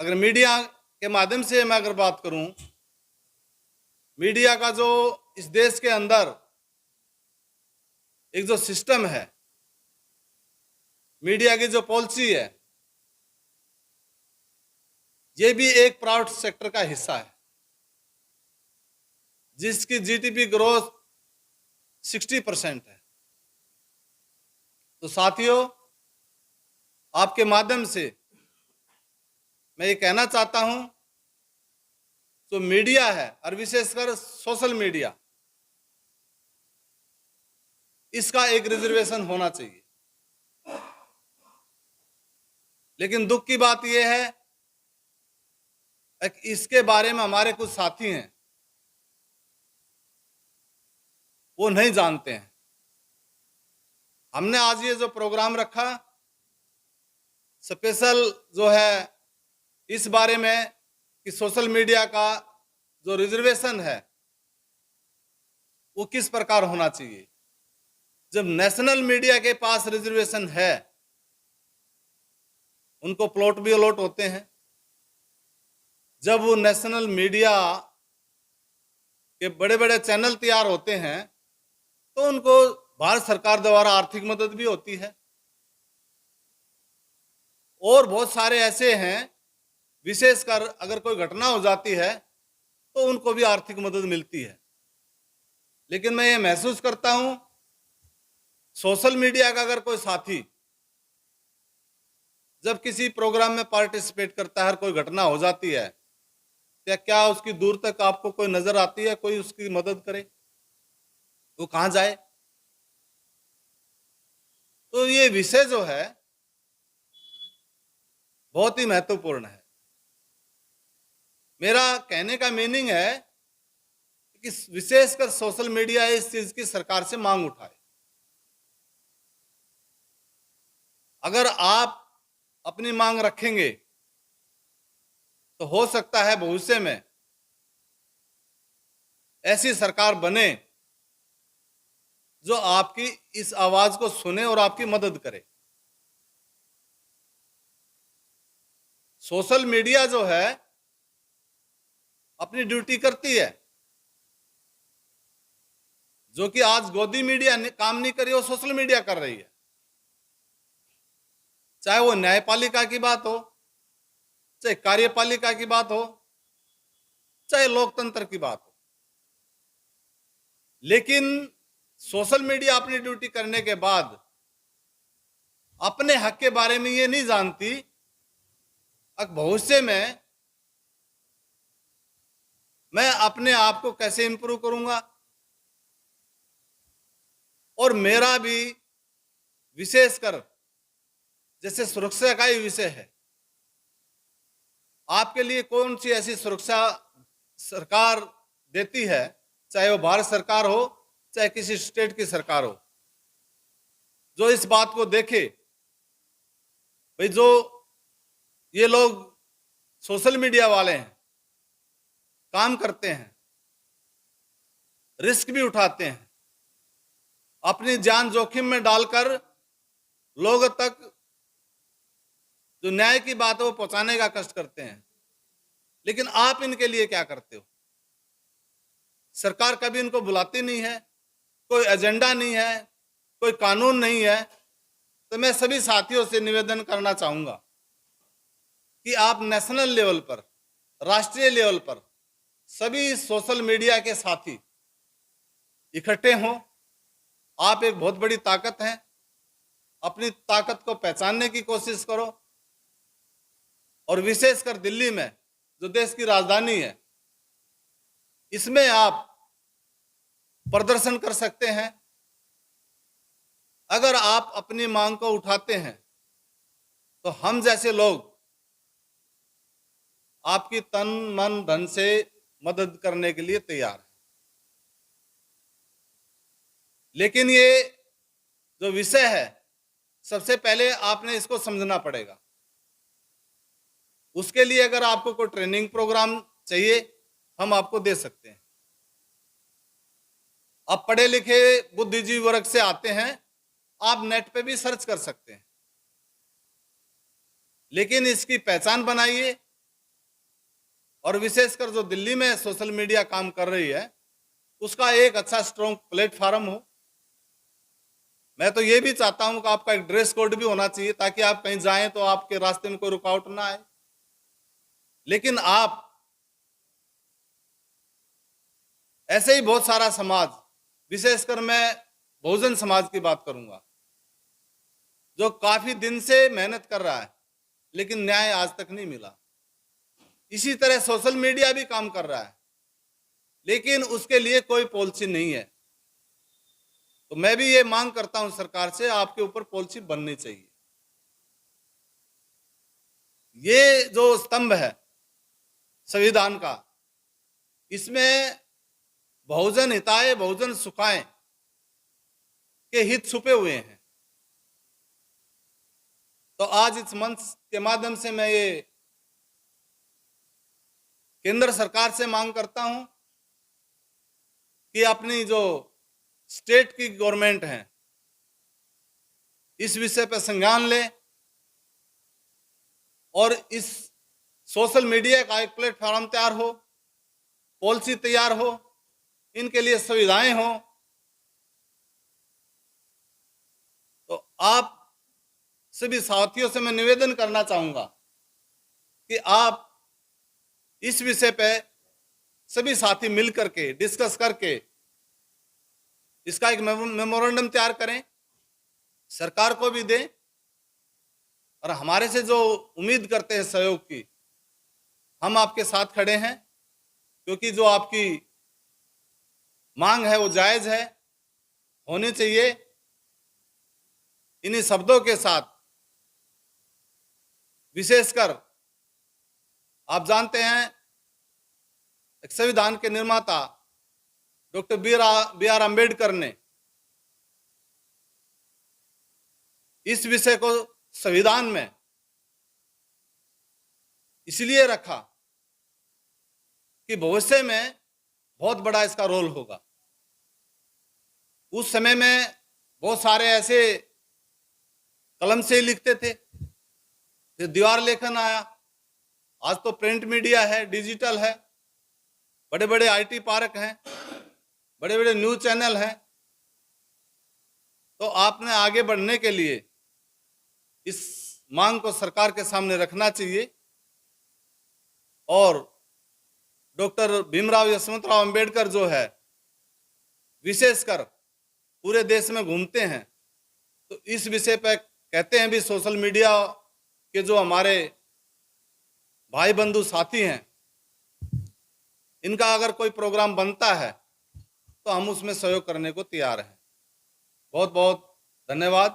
अगर मीडिया के माध्यम से मैं अगर बात करूं, मीडिया का जो इस देश के अंदर एक जो सिस्टम है, मीडिया की जो पॉलिसी है, ये भी एक प्राइवेट सेक्टर का हिस्सा है, जिसकी जीडीपी ग्रोथ 60% है। तो साथियों, आपके माध्यम से मैं ये कहना चाहता हूं, जो मीडिया है और विशेषकर सोशल मीडिया, इसका एक रिजर्वेशन होना चाहिए। लेकिन दुख की बात यह है कि इसके बारे में हमारे कुछ साथी हैं, वो नहीं जानते हैं। हमने आज ये जो प्रोग्राम रखा स्पेशल जो है इस बारे में कि सोशल मीडिया का जो रिजर्वेशन है वो किस प्रकार होना चाहिए। जब नेशनल मीडिया के पास रिजर्वेशन है, उनको प्लॉट भी अलॉट होते हैं। जब वो नेशनल मीडिया के बड़े बड़े चैनल तैयार होते हैं तो उनको भारत सरकार द्वारा आर्थिक मदद भी होती है। और बहुत सारे ऐसे हैं, विशेषकर अगर कोई घटना हो जाती है तो उनको भी आर्थिक मदद मिलती है। लेकिन मैं ये महसूस करता हूं, सोशल मीडिया का अगर कोई साथी जब किसी प्रोग्राम में पार्टिसिपेट करता है और कोई घटना हो जाती है, क्या उसकी दूर तक आपको कोई नजर आती है, कोई उसकी मदद करे? वो कहां जाए? तो ये विषय जो है बहुत ही महत्वपूर्ण है। मेरा कहने का मीनिंग है कि विशेषकर सोशल मीडिया इस चीज की सरकार से मांग उठाए। अगर आप अपनी मांग रखेंगे तो हो सकता है भविष्य में ऐसी सरकार बने जो आपकी इस आवाज को सुने और आपकी मदद करे। सोशल मीडिया जो है अपनी ड्यूटी करती है। जो कि आज गोदी मीडिया काम नहीं करी, वो सोशल मीडिया कर रही है। चाहे वो न्यायपालिका की बात हो, चाहे कार्यपालिका की बात हो, चाहे लोकतंत्र की बात हो। लेकिन सोशल मीडिया अपनी ड्यूटी करने के बाद अपने हक के बारे में ये नहीं जानती कि भविष्य में मैं अपने आप को कैसे इंप्रूव करूंगा। और मेरा भी विशेषकर जैसे सुरक्षा का ही विषय है, आपके लिए कौन सी ऐसी सुरक्षा सरकार देती है, चाहे वो भारत सरकार हो चाहे किसी स्टेट की सरकार हो, जो इस बात को देखे भाई जो ये लोग सोशल मीडिया वाले हैं, काम करते हैं, रिस्क भी उठाते हैं, अपनी जान जोखिम में डालकर लोगों तक जो न्याय की बात है वो पहुंचाने का कष्ट करते हैं। लेकिन आप इनके लिए क्या करते हो? सरकार कभी इनको बुलाती नहीं है, कोई एजेंडा नहीं है, कोई कानून नहीं है। तो मैं सभी साथियों से निवेदन करना चाहूंगा कि आप नेशनल लेवल पर, राष्ट्रीय लेवल पर सभी सोशल मीडिया के साथी इकट्ठे हों। आप एक बहुत बड़ी ताकत हैं, अपनी ताकत को पहचानने की कोशिश करो। और विशेषकर दिल्ली में जो देश की राजधानी है, इसमें आप प्रदर्शन कर सकते हैं। अगर आप अपनी मांग को उठाते हैं तो हम जैसे लोग आपकी तन मन धन से मदद करने के लिए तैयार हैं। लेकिन ये जो विषय है, सबसे पहले आपने इसको समझना पड़ेगा। उसके लिए अगर आपको कोई ट्रेनिंग प्रोग्राम चाहिए, हम आपको दे सकते हैं। आप पढ़े लिखे बुद्धिजीवी वर्ग से आते हैं, आप नेट पे भी सर्च कर सकते हैं। लेकिन इसकी पहचान बनाइए और विशेषकर जो दिल्ली में सोशल मीडिया काम कर रही है, उसका एक अच्छा स्ट्रॉन्ग प्लेटफॉर्म हो। मैं तो ये भी चाहता हूं कि आपका एक ड्रेस कोड भी होना चाहिए, ताकि आप कहीं जाएं तो आपके रास्ते में कोई रुकावट ना आए। लेकिन आप ऐसे ही बहुत सारा समाज, विशेषकर मैं बहुजन समाज की बात करूंगा, जो काफी दिन से मेहनत कर रहा है लेकिन न्याय आज तक नहीं मिला। इसी तरह सोशल मीडिया भी काम कर रहा है, लेकिन उसके लिए कोई पॉलिसी नहीं है। तो मैं भी ये मांग करता हूं सरकार से, आपके ऊपर पॉलिसी बननी चाहिए। ये जो स्तंभ है संविधान का, इसमें बहुजन हिताय बहुजन सुखाय के हित छुपे हुए हैं। तो आज इस मंच के माध्यम से मैं ये केंद्र सरकार से मांग करता हूं कि अपनी जो स्टेट की गवर्नमेंट है, इस विषय पर संज्ञान ले और इस सोशल मीडिया का एक प्लेटफॉर्म तैयार हो, पॉलिसी तैयार हो, इनके लिए सुविधाएं हो। तो आप सभी साथियों से मैं निवेदन करना चाहूंगा कि आप इस विषय पे सभी साथी मिलकर के डिस्कस करके इसका एक मेमोरेंडम तैयार करें, सरकार को भी दें, और हमारे से जो उम्मीद करते हैं सहयोग की, हम आपके साथ खड़े हैं, क्योंकि जो आपकी मांग है वो जायज है, होनी चाहिए। इन्हीं शब्दों के साथ, विशेषकर आप जानते हैं एक संविधान के निर्माता डॉक्टर बी आर अम्बेडकर ने इस विषय को संविधान में इसलिए रखा कि भविष्य में बहुत बड़ा इसका रोल होगा। उस समय में बहुत सारे ऐसे कलम से लिखते थे, फिर दीवार लेखन आया, आज तो प्रिंट मीडिया है, डिजिटल है, बड़े बड़े आईटी पार्क हैं, बड़े बड़े न्यूज चैनल हैं। तो आपने आगे बढ़ने के लिए इस मांग को सरकार के सामने रखना चाहिए। और डॉक्टर भीमराव यशवंतराव अंबेडकर जो है, विशेषकर पूरे देश में घूमते हैं, तो इस विषय पर कहते हैं भी सोशल मीडिया के जो हमारे भाई बंधु साथी हैं, इनका अगर कोई प्रोग्राम बनता है तो हम उसमें सहयोग करने को तैयार हैं। बहुत बहुत धन्यवाद।